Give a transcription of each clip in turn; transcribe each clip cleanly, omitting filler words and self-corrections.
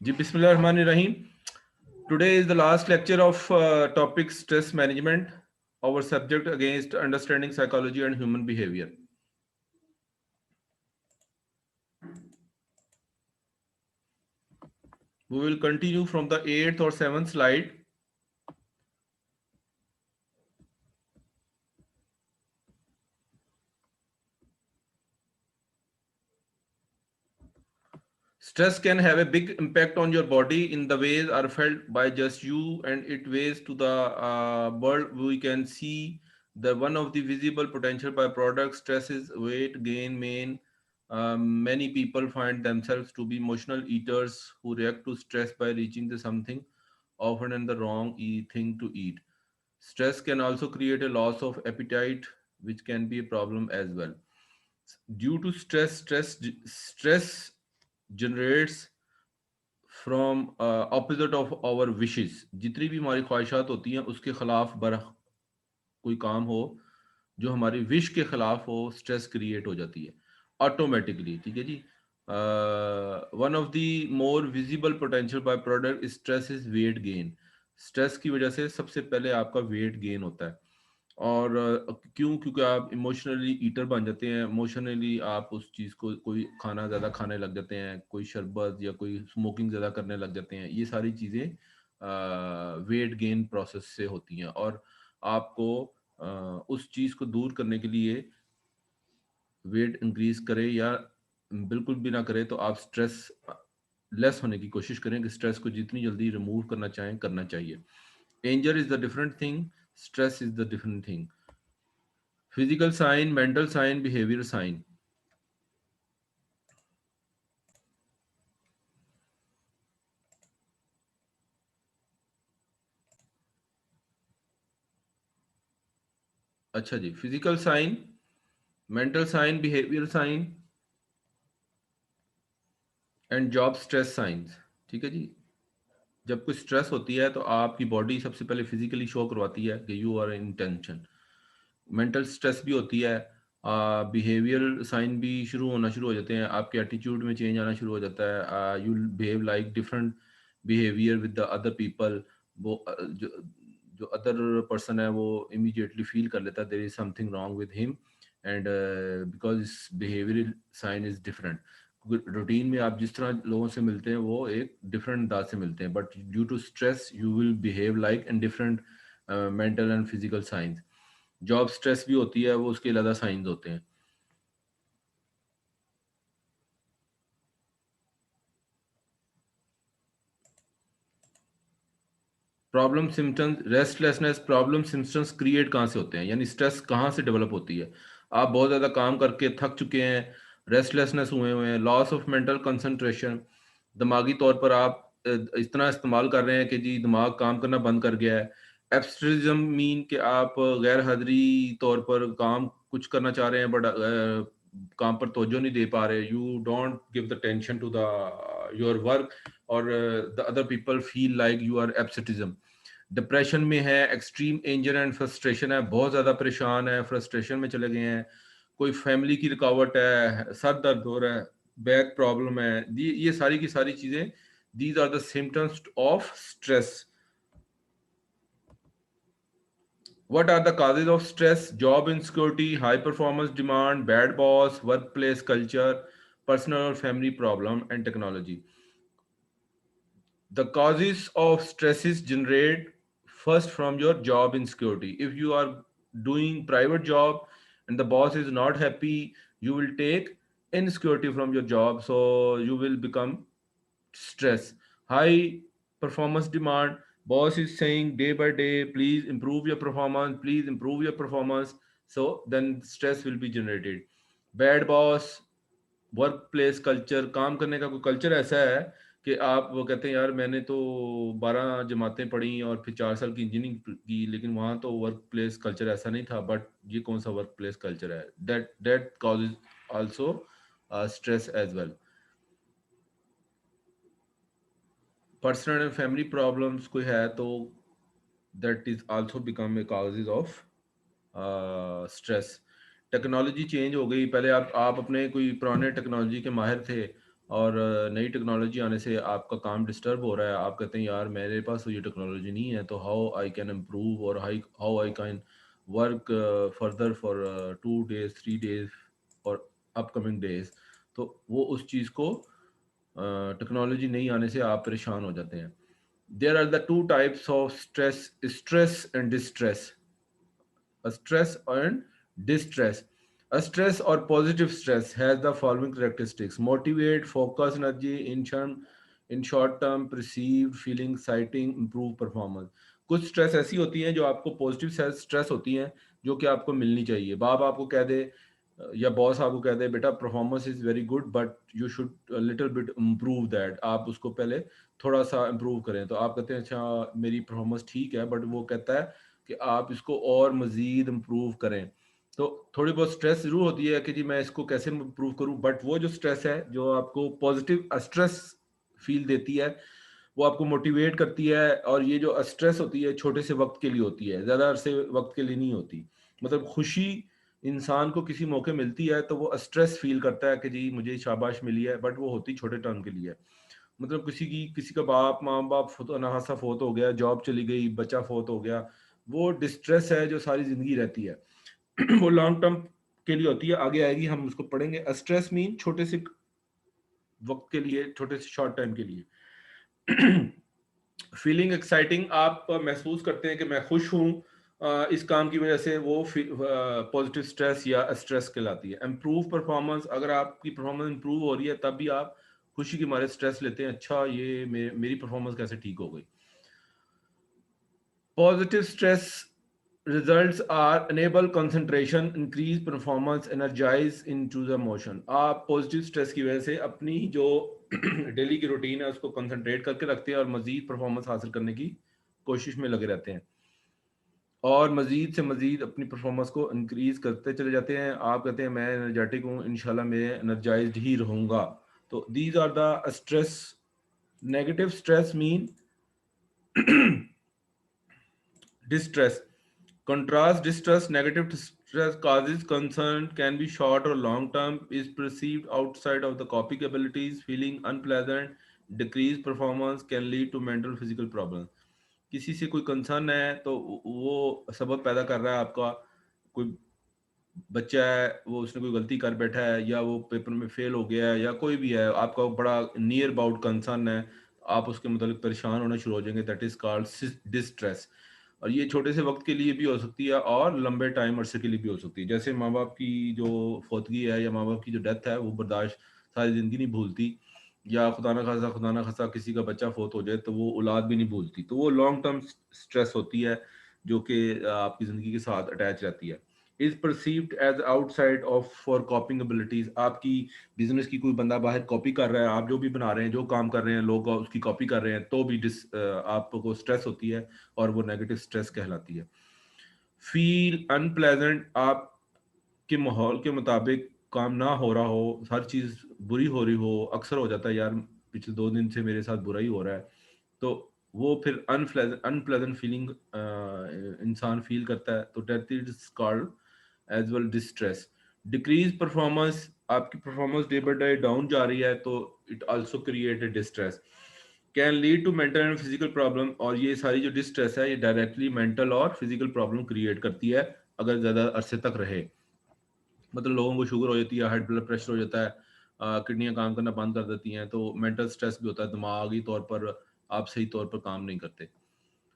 जी बिस्मिल्लाहिर्रहमानिर्रहीम. Today is the last lecture of topic stress management, our subject against understanding psychology and human behavior. We will continue from the 8th or 7th slide. Stress can have a big impact on your body in the ways are felt by just you and it ways to the world. We can see the one of the visible potential byproducts. Stress is weight gain main. Many people find themselves to be emotional eaters who react to stress by reaching to something often in the wrong thing to eat. Stress can also create a loss of appetite, which can be a problem as well. Due to stress generates from opposite of our wishes. जितनी भी हमारी ख्वाहिशात होती हैं उसके खिलाफ बर कोई काम हो जो हमारी विश के खिलाफ हो, स्ट्रेस क्रिएट हो जाती है ऑटोमेटिकली. ठीक है जी. One of the more visible potential by product stress is weight gain. Stress की वजह से सबसे पहले आपका वेट गेन होता है. और क्यों? क्योंकि आप इमोशनली ईटर बन जाते हैं. इमोशनली आप उस चीज़ को कोई खाना ज़्यादा खाने लग जाते हैं, कोई शरबत या कोई स्मोकिंग ज़्यादा करने लग जाते हैं. ये सारी चीज़ें वेट गेन प्रोसेस से होती हैं. और आपको उस चीज़ को दूर करने के लिए वेट इंक्रीज करे या बिल्कुल भी ना करे तो आप स्ट्रेस लेस होने की कोशिश करें कि स्ट्रेस को जितनी जल्दी रिमूव करना चाहें करना चाहिए. Anger is the different thing, stress is the different thing. Physical sign, mental sign, behaviour sign. अच्छा जी. Physical sign, mental sign, behaviour sign and job stress science. ठीक है जी. जब कोई स्ट्रेस होती है तो आपकी बॉडी सबसे पहले फिजिकली शो करवाती है कि you are in tension. Mental stress भी होती है. बिहेवियर साइन भी शुरू हो जाते हैं. आपके एटीट्यूड में चेंज आना शुरू हो जाता है. You behave like different behaviour with the other people. वो जो जो अदर पर्सन है वो इमीडिएटली फील कर लेता है there is something wrong with him. And because behaviour sign is different. Routine में आप जिस तरह लोगों से मिलते हैं वो एक डिफरेंट अंदाज से मिलते हैं, but due to stress you will behave like in different mental and physical signs. Job stress भी होती है, वो उसके अलग साइंस होते हैं. Problem symptoms, restlessness. Problem symptoms create कहाँ से होते हैं, यानी स्ट्रेस कहाँ से डेवलप होती है? आप बहुत ज़्यादा काम करके थक चुके हैं, रेस्टलेसनेस हुए हैं, लॉस ऑफ मेंटल कंसंट्रेशन. दिमागी तौर पर आप इतना इस्तेमाल कर रहे हैं कि जी दिमाग काम करना बंद कर गया है. एब्स्ट्रेटिज्म मीन कि आप गैर हाजिरी तौर पर काम कुछ करना चाह रहे हैं बट काम पर तवज्जो नहीं दे पा रहे. You don't give the tension to the your work और the other people feel like you are absenteeism. Depression में है, एक्सट्रीम एंजर एंड फ्रस्ट्रेशन है, बहुत ज़्यादा परेशान है, फ्रस्ट्रेशन में चले गए हैं. कोई फैमिली की रुकावट है, सर दर्द हो रहा है, बैक प्रॉब्लम है. ये सारी की सारी चीज़ें, these are the symptoms of stress. What are the causes of stress? Job insecurity, high performance demand, bad boss, workplace culture, personal or family problem, and technology. The causes of stresses generate first from your job insecurity. If you are doing private job and the boss is not happy, you will take insecurity from your job, so you will become stress. High performance demand, boss is saying day by day, please improve your performance, please improve your performance, so then stress will be generated. Bad boss, work place culture, काम करने का कोई culture ऐसा है कि आप वो कहते हैं यार मैंने तो 12 जमातें पढ़ी और फिर 4 साल की इंजीनियरिंग की, लेकिन वहाँ तो वर्क प्लेस कल्चर ऐसा नहीं था. बट ये कौन सा वर्क प्लेस कल्चर है? That causes also stress as well. Personal and family problems कोई है तो that is also become a causes of stress. Technology change हो गई. पहले आप अपने कोई पुराने टेक्नोलॉजी के माहिर थे और नई टेक्नोलॉजी आने से आपका काम डिस्टर्ब हो रहा है, आप कहते हैं यार मेरे पास तो ये टेक्नोलॉजी नहीं है, तो हाउ आई कैन इम्प्रूव और how I can work further for 2 days 3 days और अपकमिंग डेज। तो वो उस चीज़ को टेक्नोलॉजी नहीं आने से आप परेशान हो जाते हैं। There are the two types of stress, stress and distress. Stress and distress. A stress or positive stress has the following characteristics: motivate, focus, energy, in short term, perceived feeling, citing, improve performance. कुछ stress ऐसी होती हैं जो आपको positive stress होती हैं, जो कि आपको मिलनी चाहिए। बाप आपको कह दे या बॉस आपको कह दे बेटा performance is very good but you should little bit improve that, आप उसको पहले थोड़ा सा इम्प्रूव करें। तो आप कहते हैं अच्छा मेरी परफॉर्मेंस ठीक है, बट वो कहता है कि आप इसको और मजीद इम्प्रूव करें। तो थोड़ी बहुत स्ट्रेस जरूर होती है कि जी मैं इसको कैसे इम्प्रूव करूं, बट वो जो स्ट्रेस है जो आपको पॉजिटिव स्ट्रेस फील देती है, वो आपको मोटिवेट करती है। और ये जो स्ट्रेस होती है छोटे से वक्त के लिए होती है, ज़्यादा अरसे वक्त के लिए नहीं होती। मतलब खुशी इंसान को किसी मौके मिलती है तो वो स्ट्रेस फील करता है कि जी मुझे शाबाश मिली है, बट वो होती छोटे टर्म के लिए। मतलब किसी का बाप माँ बाप नाहासा फोत हो गया, जॉब चली गई, बच्चा फोत हो गया, वो डिस्ट्रेस है जो सारी जिंदगी रहती है। वो लॉन्ग टर्म के लिए होती है, आगे आएगी हम उसको पढ़ेंगे। स्ट्रेस मीन छोटे से वक्त के लिए, छोटे से शॉर्ट टाइम के लिए। फीलिंग एक्साइटिंग, आप महसूस करते हैं कि मैं खुश हूँ इस काम की वजह से, वो पॉजिटिव स्ट्रेस या स्ट्रेस कहलाती है। इम्प्रूव परफॉर्मेंस, अगर आपकी परफॉर्मेंस इंप्रूव हो रही है तब भी आप खुशी के मारे स्ट्रेस लेते हैं, अच्छा ये मेरी परफॉर्मेंस कैसे ठीक हो गई। Positive stress results are enable concentration, increase performance, energize into the motion। आप पॉजिटिव स्ट्रेस की वजह से अपनी जो डेली की रूटीन है उसको कंसंट्रेट करके रखते हैं और मजीद परफॉर्मेंस हासिल करने की कोशिश में लगे रहते हैं और मजीद से मजीद अपनी परफॉर्मेंस को इंक्रीज करते चले जाते हैं। आप कहते हैं मैं एनर्जेटिक हूँ, इंशाल्लाह मैं एनर्जाइज्ड ही रहूँगा। तो these are the stress. Negative stress mean distress. Contrast distress, negative distress causes concern, can be short or long term, is perceived outside of the coping abilities, feeling unpleasant, decreased performance, can lead to mental physical problems। किसी से कोई concern है तो वो सबब पैदा कर रहा है आपका, कोई बच्चा है वो उसने कोई गलती कर बैठा है या वो पेपर में फेल हो गया है या कोई भी है, आपका बड़ा नियर अबाउट कंसर्न है, आप उसके मतलब परेशान होना शुरू हो जाएंगे, दैट इज कॉल्ड डिस्ट्रेस। और ये छोटे से वक्त के लिए भी हो सकती है और लंबे टाइम अरसे के लिए भी हो सकती है। जैसे माँ बाप की जो फौतगी है या माँ बाप की जो डेथ है वो बर्दाश्त सारी ज़िंदगी नहीं भूलती, या खुदा ना खासा किसी का बच्चा फौत हो जाए तो वो औलाद भी नहीं भूलती। तो वो लॉन्ग टर्म स्ट्रेस होती है जो कि आपकी ज़िंदगी के साथ अटैच रहती है। Is perceived as outside of for coping abilities, आपकी बिजनेस की कोई बंदा बाहर कॉपी कर रहा है, आप जो भी बना रहे हैं जो काम कर रहे हैं लोग उसकी कॉपी कर रहे हैं, तो भी आपको स्ट्रेस होती है और वो नेगेटिव स्ट्रेस कहलाती है। फील अनप्लेजेंट, आपके माहौल के मुताबिक काम ना हो रहा हो, हर चीज़ बुरी हो रही हो, अक्सर हो जाता है यार पिछले 2 दिन से मेरे साथ बुरा ही हो रहा है, तो वो फिर अनप्लेजेंट फीलिंग इंसान फील करता है, तो that is called as well distress. Decrease performance, आपकी performance day by day down जा रही है तो it also create distress. Can lead to mental and physical problem, और ये सारी जो डिस्ट्रेस है ये डायरेक्टली मेंटल और फिजिकल प्रॉब्लम क्रिएट करती है अगर ज़्यादा अरसे तक रहे। मतलब लोगों को शुगर हो जाती है, हाई ब्लड प्रेशर हो जाता है, किडनियां काम करना बंद कर देती हैं, तो मेंटल स्ट्रेस भी होता है, दिमागी तौर पर आप सही तौर पर काम नहीं करते।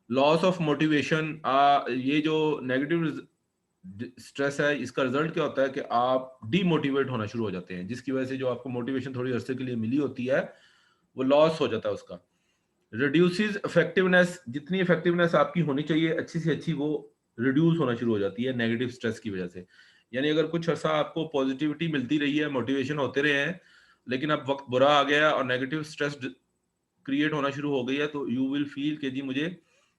लॉस ऑफ मोटिवेशन, ये जो नेगेटिव स्ट्रेस है इसका रिजल्ट क्या होता है कि आप डीमोटिवेट होना शुरू हो जाते हैं, जिसकी वजह से जो आपको मोटिवेशन थोड़ी अरसे के लिए मिली होती है वो लॉस हो जाता है उसका। रिड्यूसेस इफेक्टिवनेस, जितनी इफेक्टिवनेस आपकी होनी चाहिए अच्छी से अच्छी वो रिड्यूस होना शुरू हो जाती है नेगेटिव स्ट्रेस की वजह से। यानी अगर कुछ अर्सा आपको पॉजिटिविटी मिलती रही है, मोटिवेशन होते रहे हैं, लेकिन अब वक्त बुरा आ गया और नेगेटिव स्ट्रेस क्रिएट होना शुरू हो गई है, तो यू विल फील कि जी मुझे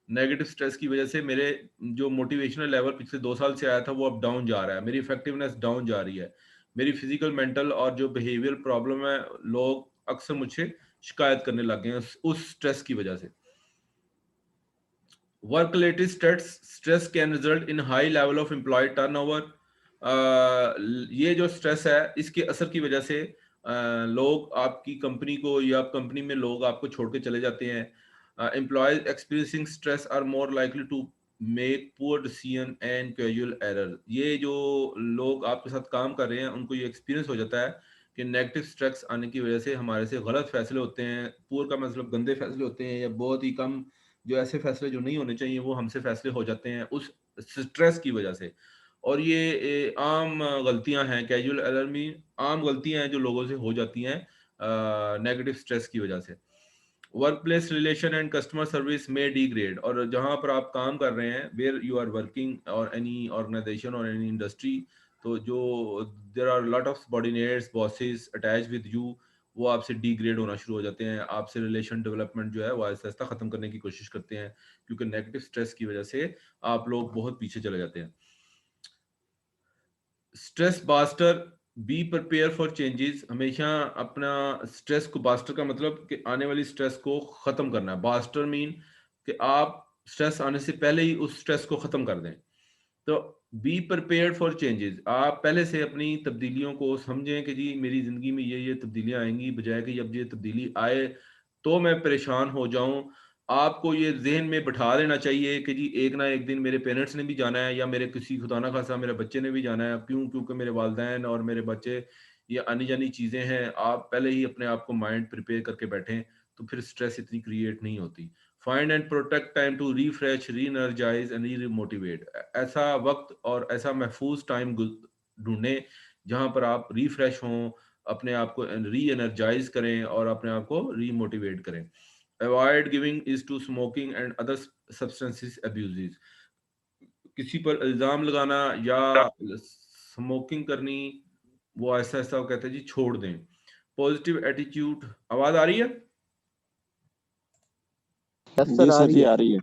नेगेटिव स्ट्रेस की वजह से मेरे जो मोटिवेशनल लेवल पिछले 2 साल से आया था वो अब डाउन जा रहा है, मेरी इफेक्टिवनेस डाउन जा रही है, मेरी फिजिकल मेंटल और जो बिहेवियर प्रॉब्लम है, लोग अक्सर मुझसे शिकायत करने लग गए हैं उस स्ट्रेस की वजह से। Work related stress can result in high level of employee turnover. ये जो स्ट्रेस है इसके असर की वजह से लोग आपकी कंपनी को या कंपनी में लोग आपको छोड़ के चले जाते हैं। Employees experiencing stress are more likely to make poor decision and casual error. ये जो लोग आपके साथ काम कर रहे हैं उनको ये एक्सपीरियंस हो जाता है कि नेगेटिव स्ट्रेस आने की वजह से हमारे से गलत फैसले होते हैं। पुअर का मतलब गंदे फैसले होते हैं, या बहुत ही कम जो ऐसे फैसले जो नहीं होने चाहिए वो हमसे फैसले हो जाते हैं उस स्ट्रेस की वजह से। और ये आम गलतियां हैं, कैजुअल एरर में आम गलतियां हैं जो लोगों से हो जाती हैं नेगेटिव स्ट्रेस की वजह से। Work place relation and customer service में डिग्रेड, और जहां पर आप काम कर रहे हैं, वेयर यू आर वर्किंग और एनी ऑर्गेनाइजेशन और एनी इंडस्ट्री, तो जो there are lot of subordinates bosses attach with you, वो आपसे डिग्रेड होना शुरू हो जाते हैं। आपसे रिलेशन डेवलपमेंट जो है वो आहिस्ता आहिस्ता खत्म करने की कोशिश करते हैं, क्योंकि नेगेटिव स्ट्रेस की वजह से आप लोग बहुत पीछे चले जाते हैं। Stress bastard, be prepare for changes. हमेशा अपना स्ट्रेस को, बास्टर का मतलब कि आने वाली स्ट्रेस को खत्म करना है। बास्टर मीन कि आप स्ट्रेस आने से पहले ही उस स्ट्रेस को खत्म कर दें। तो बी प्रिपेयर्ड फॉर चेंजेस, आप पहले से अपनी तब्दीलियों को समझें कि जी मेरी जिंदगी में ये तब्दीलियां आएंगी, बजाय कि जब ये तब्दीली आए तो मैं परेशान हो जाऊं। आपको ये जहन में बैठा लेना चाहिए कि जी एक ना एक दिन मेरे पेरेंट्स ने भी जाना है, या मेरे किसी खुदा ना खासा मेरे बच्चे ने भी जाना है। क्यों? क्योंकि मेरे वालिदैन और मेरे बच्चे ये आनी जानी चीज़ें हैं। आप पहले ही अपने आप को माइंड प्रिपेयर करके बैठें, तो फिर स्ट्रेस इतनी क्रिएट नहीं होती। Find and protect time to refresh, re energise and re motivate. ऐसा वक्त और ऐसा महफूज टाइम ढूंढें जहां पर आप रिफ्रेश हों, अपने आप को री एनर्जाइज करें और अपने आप को री मोटिवेट करें। Avoid giving is to smoking and other substances abuses. किसी पर इल्जाम लगाना या स्मोकिंग करनी, वो ऐसा ऐसा वो कहते हैं जी छोड़ दें। पॉजिटिव एटीट्यूड, आवाज आ रही है? यस जी सर, आ सर रही जी, है। आ रही है।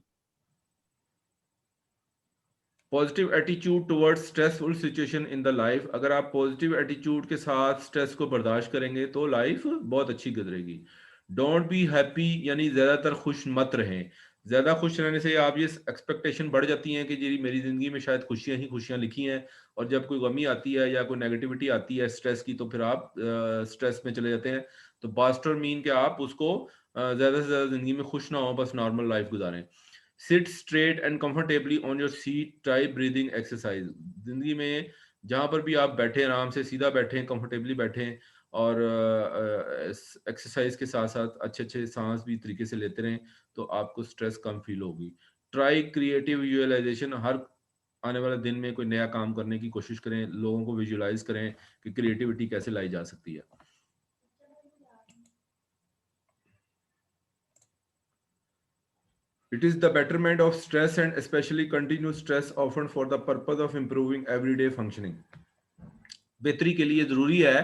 Positive attitude towards stressful situation in the life. अगर आप पॉजिटिव एटीट्यूड के साथ स्ट्रेस को बर्दाश्त करेंगे तो लाइफ बहुत अच्छी गुजरेगी। डोंट बी हैप्पी, यानी ज्यादातर खुश मत रहें। ज्यादा खुश रहने से आप ये एक्सपेक्टेशन बढ़ जाती है कि जी मेरी जिंदगी में शायद खुशियां ही खुशियां लिखी हैं, और जब कोई गमी आती है या कोई नेगेटिविटी आती है स्ट्रेस की, तो फिर आप स्ट्रेस में चले जाते हैं। तो बास्टर मीन कि आप उसको ज्यादा से ज्यादा जिंदगी में खुश ना हो, बस नॉर्मल लाइफ गुजारें। Sit straight and comfortably on your seat, try breathing exercise. जिंदगी में जहां पर भी आप बैठे, आराम से सीधा बैठें, कंफर्टेबली बैठें, और एक्सरसाइज के साथ साथ अच्छे अच्छे सांस भी तरीके से लेते रहें, तो आपको स्ट्रेस कम फील होगी। Try creative visualisation. हर आने वाले दिन में कोई नया काम करने की कोशिश करें, लोगों को विजुअलाइज करें कि क्रिएटिविटी कैसे लाई जा सकती है। It is the betterment of stress and especially continuous stress often for the purpose of improving everyday functioning. बेहतरी के लिए जरूरी है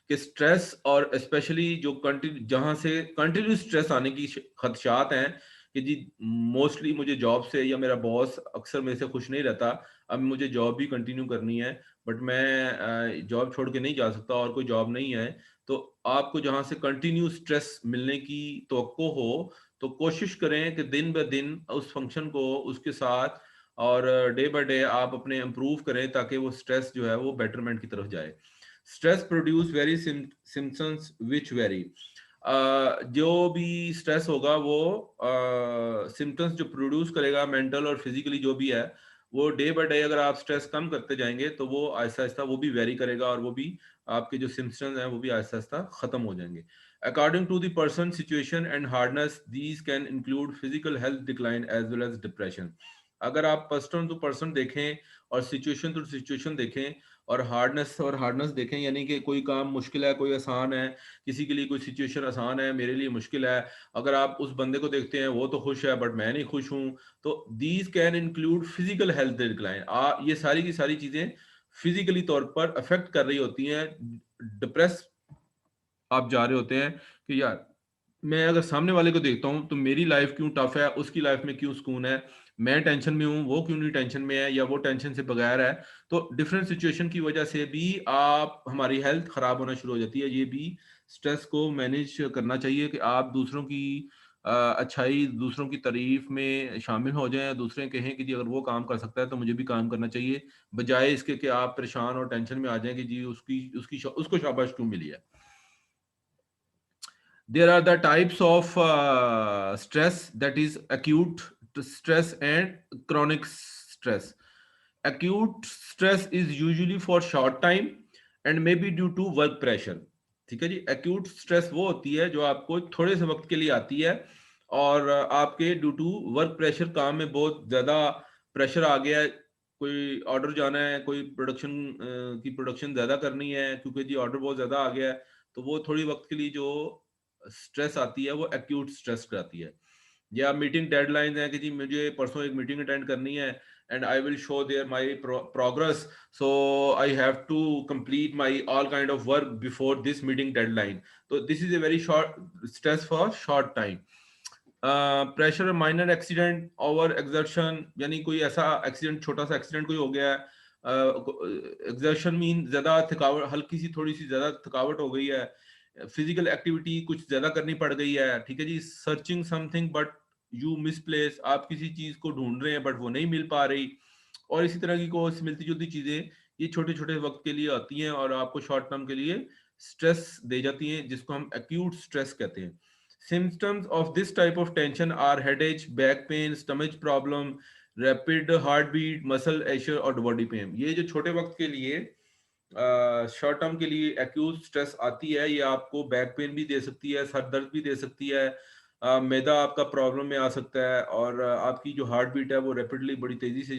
कि स्ट्रेस, और स्पेशली जो जहां से कंटिन्यू स्ट्रेस आने की खदशात हैं कि जी मोस्टली मुझे जॉब से, या मेरा बॉस अक्सर मेरे से खुश नहीं रहता, अब मुझे जॉब भी कंटिन्यू करनी है, बट मैं जॉब छोड़ के नहीं जा सकता और कोई जॉब नहीं है। तो आपको जहां से कंटिन्यू स्ट्रेस मिलने की तवक्को हो, तो कोशिश करें कि दिन ब दिन उस फंक्शन को उसके साथ और डे बाय डे आप अपने इम्प्रूव करें, ताकि वो स्ट्रेस जो है वो बेटरमेंट की तरफ जाए। Stress produce very symptoms which very. जो भी स्ट्रेस होगा वो सिम्टम्स जो प्रोड्यूस करेगा मेंटल और फिजिकली जो भी है, वो डे बाय डे अगर आप स्ट्रेस कम करते जाएंगे तो वो आहिस्ता आहिस्ता वो भी वेरी करेगा, और वो भी आपके जो सिम्टम्स हैं वो भी आहिस्ता आहिस्ता खत्म हो जाएंगे। According to the person situation and hardness, these can include physical health decline as well as depression. अगर आप पर्सन टू पर्सन देखें और सिचुएशन टू सिचुएशन देखें और हार्डनेस देखें, यानी कि कोई काम मुश्किल है, कोई आसान है, किसी के लिए कोई सिचुएशन आसान है, मेरे लिए मुश्किल है। अगर आप उस बंदे को देखते हैं वो तो खुश है बट मैं नहीं खुश हूं, तो these can include physical health decline. ये सारी की सारी चीजें फिजिकली तौर पर अफेक्ट कर रही होती हैं। डिप्रेस आप जा रहे होते हैं कि यार मैं अगर सामने वाले को देखता हूँ तो मेरी लाइफ क्यों टफ है, उसकी लाइफ में क्यों सुकून है, मैं टेंशन में हूँ वो क्यों नहीं टेंशन में है, या वो टेंशन से बगैर है। तो डिफरेंट सिचुएशन की वजह से भी आप हमारी हेल्थ खराब होना शुरू हो जाती है। ये भी स्ट्रेस को मैनेज करना चाहिए कि आप दूसरों की अच्छाई, दूसरों की तारीफ में शामिल हो जाएं, दूसरे कहें कि जी अगर वो काम कर सकता है तो मुझे भी काम करना चाहिए, बजाय इसके कि आप परेशान और टेंशन में आ जाएं कि जी उसको शाबाश क्यों मिली है। There are the types of stress, that is acute stress and chronic stress. Acute stress is usually for short time and may be due to work pressure. ठीक है जी, acute stress वो होती है जो आपको थोड़े से वक्त के लिए आती है और आपके ड्यू टू वर्क प्रेशर, काम में बहुत ज्यादा प्रेशर आ गया है, कोई ऑर्डर जाना है, कोई प्रोडक्शन की प्रोडक्शन ज्यादा करनी है क्योंकि जी ऑर्डर बहुत ज्यादा आ गया है, तो वो थोड़ी वक्त के लिए जो स्ट्रेस आती है वो एक्यूट स्ट्रेस आती है। या मीटिंग डेडलाइन है कि जी मुझे परसों एक मीटिंग अटेंड करनी है and I will show there my progress, so I have to complete my all kind of work before this meeting deadline. तो this is a very short stress for short time. Pressure, minor accident, over exertion, यानी कोई ऐसा accident, छोटा सा accident कोई हो गया है, एक्सर्शन मीन ज्यादा थकावट, हल्की सी थोड़ी सी ज्यादा थकावट हो गई है, फिजिकल एक्टिविटी कुछ ज्यादा करनी पड़ गई है, ठीक है जी। Searching something but you misplace, आप किसी चीज को ढूंढ रहे हैं बट वो नहीं मिल पा रही, और इसी तरह की को मिलती जुलती चीजें, ये छोटे छोटे वक्त के लिए आती हैं और आपको शॉर्ट टर्म के लिए स्ट्रेस दे जाती हैं, जिसको हम एक्यूट स्ट्रेस कहते हैं। Symptoms of this type of tension are headache, back pain, stomach problem, rapid heartbeat, muscle ache और body pain। ये जो छोटे वक्त के लिए शॉर्ट टर्म के लिए एक्यूट स्ट्रेस आती है, ये आपको बैक पेन भी दे सकती है, सर दर्द भी दे सकती है, मैदा आपका प्रॉब्लम में आ सकता है, और आपकी जो हार्ट बीट है वो रैपिडली बड़ी तेजी से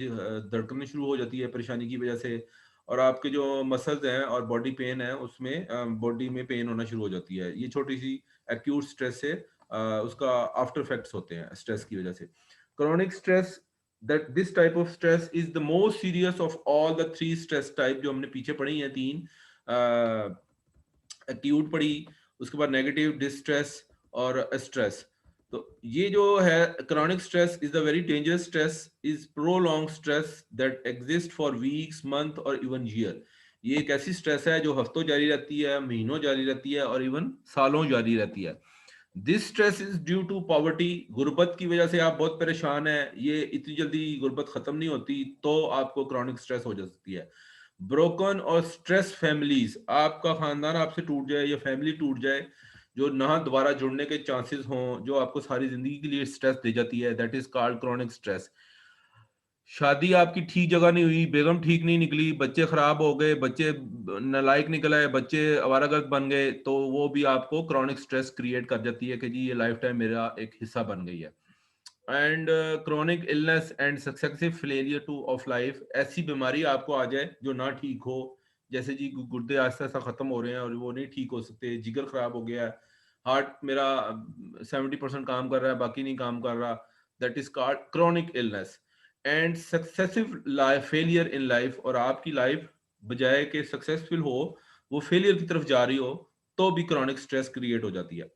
धड़कने शुरू हो जाती है परेशानी की वजह से, और आपके जो मसल्स हैं और बॉडी पेन है उसमें बॉडी में पेन होना शुरू हो जाती है। ये छोटी सी एक्यूट स्ट्रेस से उसका आफ्टर इफेक्ट्स होते हैं स्ट्रेस की वजह से। Chronic stress, that this type of stress is the most serious of all the three stress type जो हमने पीछे पढ़ी हैं तीन, एक्यूट पढ़ी, उसके बाद नेगेटिव, डिस्ट्रेस और स्ट्रेस। तो ये जो है chronic stress is the very dangerous stress, is prolong stress that exist for weeks, month और इवन ईयर। ये एक ऐसी स्ट्रेस है जो हफ्तों जारी रहती है, महीनों जारी रहती है और इवन सालों जारी रहती है। This stress is due to poverty, गुर्बत की वजह से आप बहुत परेशान है, ये इतनी जल्दी गुर्बत खत्म नहीं होती, तो आपको क्रॉनिक स्ट्रेस हो जा सकती है। ब्रोकन और स्ट्रेस फैमिलीज, आपका खानदान आपसे टूट जाए या फैमिली टूट जाए जो ना दोबारा जुड़ने के चांसेस हों, जो आपको सारी जिंदगी के लिए स्ट्रेस दे जाती है, that is called chronic stress. शादी आपकी ठीक जगह नहीं हुई, बेगम ठीक नहीं निकली, बच्चे खराब हो गए, बच्चे नालायक निकल आए, बच्चे आवारागर्द बन गए, तो वो भी आपको क्रॉनिक स्ट्रेस क्रिएट कर जाती है कि जी ये लाइफ टाइम मेरा एक हिस्सा बन गई है। And chronic illness and successive failure two of life, ऐसी बीमारी आपको आ जाए जो ना ठीक हो, जैसे जी गुर्दे आहिस्ता आहिस्ता खत्म हो रहे हैं और वो नहीं ठीक हो सकते, जिगर खराब हो गया है, हार्ट मेरा 70% काम कर रहा है बाकी नहीं काम कर रहा, that is called chronic illness. And successive life failure in life, और आपकी लाइफ बजाय के सक्सेसफुल हो वो फेलियर की तरफ जा रही हो, तो भी क्रॉनिक स्ट्रेस क्रिएट हो जाती है।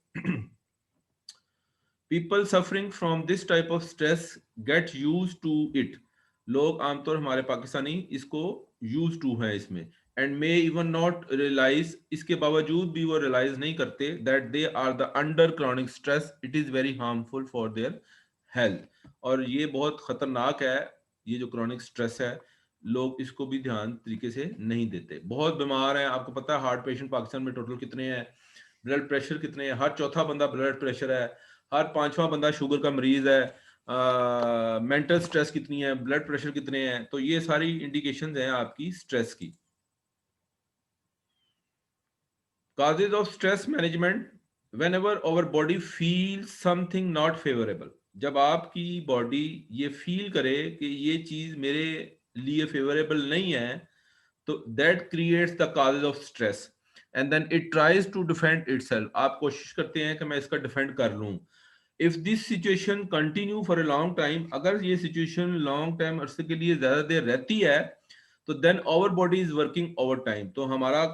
People suffering from this type of stress get use to it, लोग आमतौर हमारे पाकिस्तानी इसको यूज टू है इसमें, and may even not realise, इसके बावजूद भी वो रियलाइज नहीं करते that they are the under chronic stress, it is very harmful for their health. और ये बहुत खतरनाक है, ये जो क्रॉनिक स्ट्रेस है, लोग इसको भी ध्यान तरीके से नहीं देते, बहुत बीमार हैं। आपको पता है हार्ट पेशेंट पाकिस्तान में टोटल कितने हैं, ब्लड प्रेशर कितने हैं, हर चौथा बंदा ब्लड प्रेशर है, हर पांचवा बंदा शुगर का मरीज है, मेंटल स्ट्रेस कितनी है, ब्लड प्रेशर कितने हैं, तो ये सारी इंडिकेशंस हैं आपकी स्ट्रेस की। Causes of stress management, whenever our body feels something not favorable, जब आपकी बॉडी ये फील करे कि ये चीज मेरे लिए फेवरेबल नहीं है, तो that creates the causes of stress and then it tries to defend itself, आप कोशिश करते हैं कि मैं इसका डिफेंड कर लूं। If this situation continue for a long time, अगर ये सिचुएशन लॉन्ग टाइम अरसे के लिए ज्यादा देर रहती है, तो then our body is working overtime, तो हमारा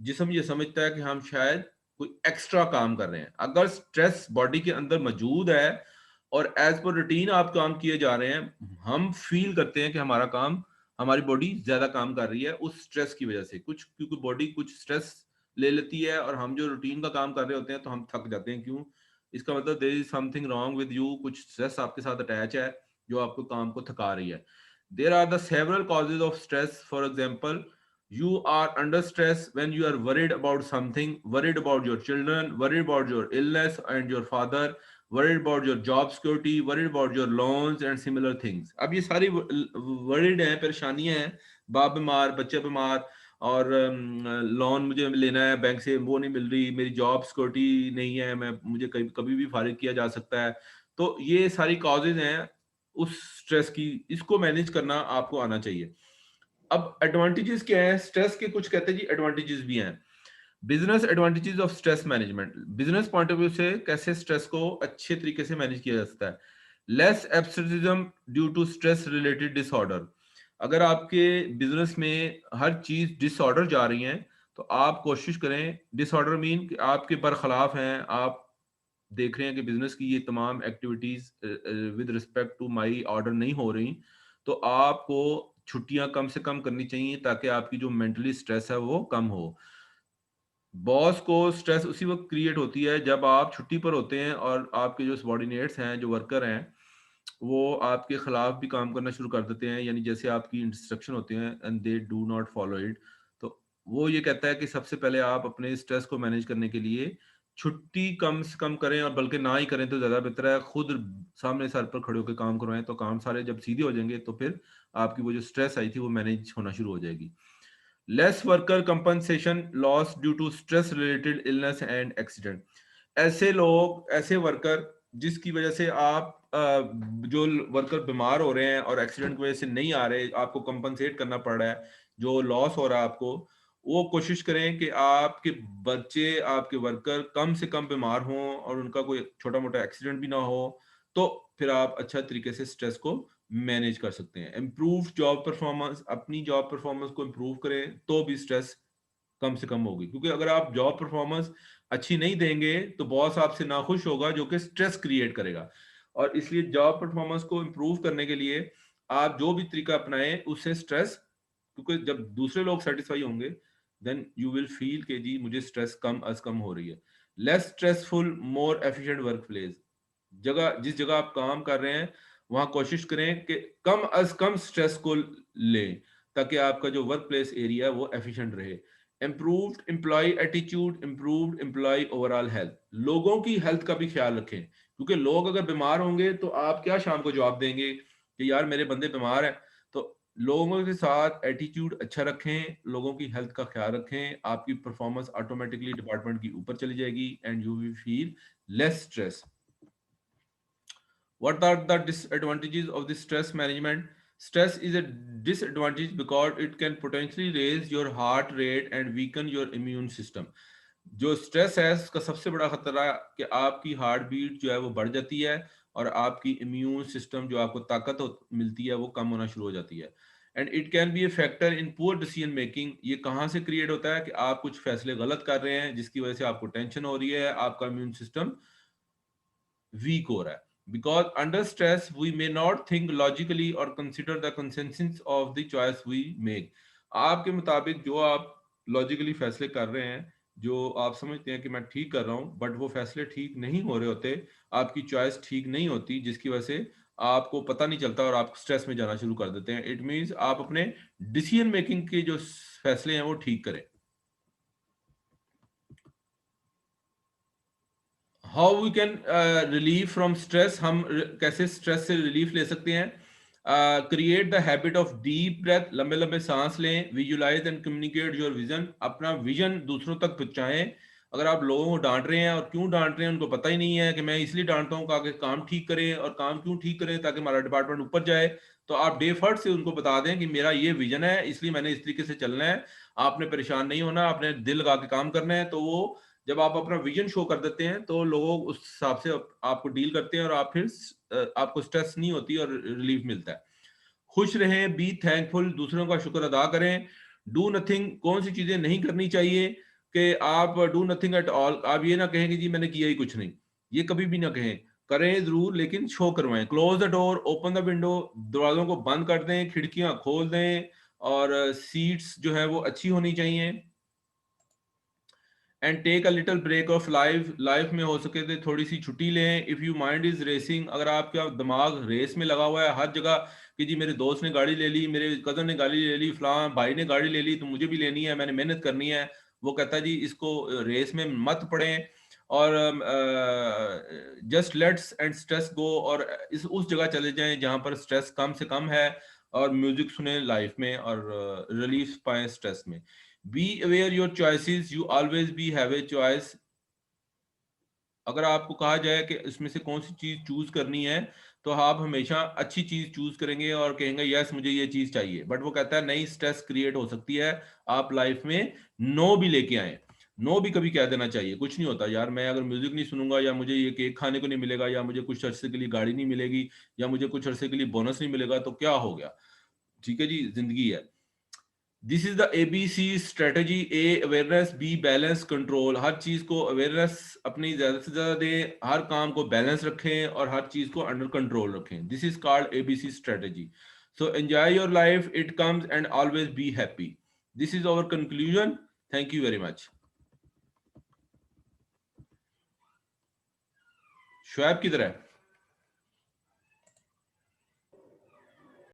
जिस्म ये समझता है कि हम शायद कोई एक्स्ट्रा काम कर रहे हैं। अगर स्ट्रेस बॉडी के अंदर मौजूद है और एज पर रूटीन आप काम किए जा रहे हैं, हम फील करते हैं कि हमारा काम, हमारी बॉडी ज्यादा काम कर रही है उस स्ट्रेस की वजह से, कुछ क्योंकि बॉडी कुछ स्ट्रेस ले लेती है और हम जो रूटीन का काम कर रहे होते हैं तो हम थक जाते हैं। क्यों? इसका मतलब there is something wrong with you, कुछ स्ट्रेस आपके साथ अटैच है जो आपको काम को थका रही है। There are the several causes of stress, for example You are under stress when you are worried about something, worried about your children, worried about your illness and your father, worried about your job security, worried about your loans and similar things. अब ये सारी worried हैं, परेशानियां हैं, बाप बीमार, बच्चे बीमार, और लोन मुझे लेना है बैंक से, वो नहीं मिल रही, मेरी जॉब सिक्योरिटी नहीं है, मैं मुझे कभी कभी भी फारिग किया जा सकता है। तो ये सारी कॉजेज हैं उस स्ट्रेस की, इसको मैनेज करना आपको आना चाहिए। अब एडवांटेजेस क्या है स्ट्रेस के? कुछ कहते हैं जी एडवांटेजेस भी हैं। Business advantages of stress management, business point of view से कैसे स्ट्रेस को अच्छे तरीके से मैनेज किया जा सकता है। Less absenteeism due to stress related disorder, अगर आपके बिजनेस में हर चीज डिसऑर्डर जा रही है तो आप कोशिश करें, डिसऑर्डर मीन कि आपके बरखिलाफ हैं, आप देख रहे हैं कि बिजनेस की ये तमाम activities with respect to my order नहीं हो रही, तो आपको छुट्टियां कम से कम करनी चाहिए ताकि आपकी जो मेंटली स्ट्रेस है वो कम हो। बॉस को स्ट्रेस उसी वक्त क्रिएट होती है जब आप छुट्टी पर होते हैं और आपके जो सबॉर्डिनेट्स हैं, जो वर्कर हैं, वो आपके खिलाफ भी काम करना शुरू कर देते हैं, यानी जैसे आपकी इंस्ट्रक्शन होते हैं and they do not follow it. तो वो ये कहता है कि सबसे पहले आप अपने स्ट्रेस को मैनेज करने के लिए छुट्टी कम से कम करें, और बल्कि ना ही करें तो ज्यादा बेहतर है। खुद सामने सर पर खड़े होकर काम करवाएं, तो काम सारे जब सीधे हो जाएंगे तो फिर आपकी वो जो स्ट्रेस आई थी वो मैनेज होना शुरू हो जाएगी। Less worker compensation loss due to stress related illness and accident, ऐसे लोग, ऐसे वर्कर जिसकी वजह से आप जो वर्कर बीमार हो रहे हैं और एक्सीडेंट की वजह से नहीं आ रहे, आपको कंपनसेट करना पड़ रहा है, जो लॉस हो रहा है आपको, वो कोशिश करें कि आपके बच्चे, आपके वर्कर कम से कम बीमार हों और उनका कोई छोटा मोटा एक्सीडेंट भी ना हो, तो फिर आप अच्छा तरीके से स्ट्रेस को मैनेज कर सकते हैं। इम्प्रूव जॉब परफॉर्मेंस, अपनी जॉब परफॉर्मेंस को इम्प्रूव करें तो भी स्ट्रेस कम से कम होगी, क्योंकि अगर आप जॉब परफॉर्मेंस अच्छी नहीं देंगे तो बॉस आपसे नाखुश होगा, जो कि स्ट्रेस क्रिएट करेगा। और इसलिए जॉब परफॉर्मेंस को इम्प्रूव करने के लिए आप जो भी तरीका अपनाएं उससे स्ट्रेस, क्योंकि जब दूसरे लोग सेटिस्फाई होंगे देन यू विल फील कि जी मुझे स्ट्रेस कम अज कम हो रही है। Less stressful more efficient work place, जगह जिस जगह आप काम कर रहे हैं वहां कोशिश करें कि कम अज कम स्ट्रेस को लें, ताकि आपका जो वर्क प्लेस एरिया है वो एफिशिएंट रहे। Improved employee attitude, improved employee overall health, लोगों की हेल्थ का भी ख्याल रखें, क्योंकि लोग अगर बीमार होंगे तो आप क्या शाम को जवाब देंगे कि यार मेरे बंदे बीमार हैं। तो लोगों के साथ एटीट्यूड अच्छा रखें, लोगों की हेल्थ का ख्याल रखें, आपकी परफॉर्मेंस ऑटोमेटिकली डिपार्टमेंट की ऊपर चली जाएगी and you will feel less stress. What are the disadvantages of this stress management? Stress is a disadvantage because it can potentially raise your heart rate and weaken your immune system. जो stress है उसका सबसे बड़ा खतरा कि आपकी heart beat जो है वो बढ़ जाती है और आपकी इम्यून सिस्टम जो आपको ताकत मिलती है वो कम होना शुरू हो जाती है। And it can be A factor in poor decision making, ये कहाँ से क्रिएट होता है कि आप कुछ फैसले गलत कर रहे हैं जिसकी वजह से आपको टेंशन हो रही है, आपका इम्यून सिस्टम वीक हो रहा है। Because under stress we may not think logically और consider the consequences of the choice we make, आपके मुताबिक जो आप लॉजिकली फैसले कर रहे हैं, जो आप समझते हैं कि मैं ठीक कर रहा हूं, बट वो फैसले ठीक नहीं हो रहे होते, आपकी चॉइस ठीक नहीं होती, जिसकी वजह से आपको पता नहीं चलता और आप स्ट्रेस में जाना शुरू कर देते हैं। इट मीन्स आप अपने डिसीजन मेकिंग के जो फैसले हैं वो ठीक करें। How we can relieve from stress, हम कैसे स्ट्रेस से रिलीफ ले सकते हैं? Create the habit of deep breath, लंबे लंबे सांस लें। Visualise and communicate your vision, अपना विजन दूसरों तक पहुंचाएं। अगर आप लोगों को डांट रहे हैं और क्यों डांट रहे हैं उनको पता ही नहीं है कि मैं इसलिए डांटता हूँ ताकि काम ठीक करें, और काम क्यों ठीक करें ताकि हमारा डिपार्टमेंट ऊपर जाए, तो आप डे फर्स्ट से उनको बता दें कि मेरा ये विजन है, इसलिए मैंने इस तरीके से चलना है, आपने परेशान नहीं होना, आपने दिल लगा के काम करना है। तो वो जब आप अपना विजन शो कर देते हैं तो लोग उस हिसाब से आपको डील करते हैं और आप फिर आपको स्ट्रेस नहीं होती और रिलीफ मिलता है। खुश रहें, बी थैंकफुल, दूसरों का शुक्र अदा करें। डू नथिंग, कौन सी चीजें नहीं करनी चाहिए कि आप डू नथिंग एट ऑल, आप ये ना कहें कि जी मैंने किया ही कुछ नहीं, ये कभी भी ना कहें, करें जरूर लेकिन शो करवाएं। Close the door, open the window, दरवाजों को बंद कर दें, खिड़कियां खोल दें, और सीट्स जो है वो अच्छी होनी चाहिए। And take a little break of life में हो सके तो थोड़ी सी छुट्टी लें। If you mind is racing, अगर आपका दिमाग रेस में लगा हुआ है हर जगह कि जी मेरे दोस्त ने गाड़ी ले ली, मेरे कजन ने गाड़ी ले ली, फलां भाई ने गाड़ी ले ली, तो मुझे भी लेनी है, मैंने मेहनत करनी है, वो कहता है जी इसको रेस में मत पड़ें और जस्ट लेट्स एंड स्ट्रेस गो, और इस उस जगह चले जाएं जहां पर स्ट्रेस कम से कम है, और म्यूजिक सुने लाइफ में और रिलीफ पाएं स्ट्रेस में। Be aware your choices, you always be have a choice. अगर आपको कहा जाए कि इसमें से कौन सी चीज चूज करनी है, तो आप हमेशा अच्छी चीज चूज करेंगे और कहेंगे यस मुझे ये चीज चाहिए। बट वो कहता है नहीं, स्ट्रेस क्रिएट हो सकती है, आप लाइफ में नो भी लेके आए। नो भी कभी कह देना चाहिए, कुछ नहीं होता यार, मैं अगर म्यूजिक नहीं सुनूंगा, या मुझे ये केक खाने को नहीं मिलेगा, या मुझे कुछ अरसे के लिए गाड़ी नहीं मिलेगी, या मुझे कुछ अरसे के लिए बोनस नहीं मिलेगा, तो क्या हो गया? ठीक है जी, जिंदगी है। This is the ABC strategy. A awareness, B balance, control. हर चीज को अवेयरनेस अपनी ज्यादा से ज्यादा दें, हर काम को बैलेंस रखें और हर चीज को अंडर कंट्रोल रखें। This is called ABC strategy. So enjoy your life, it comes, and always be happy. This is our conclusion. Thank you very much. Shoaib किधर है?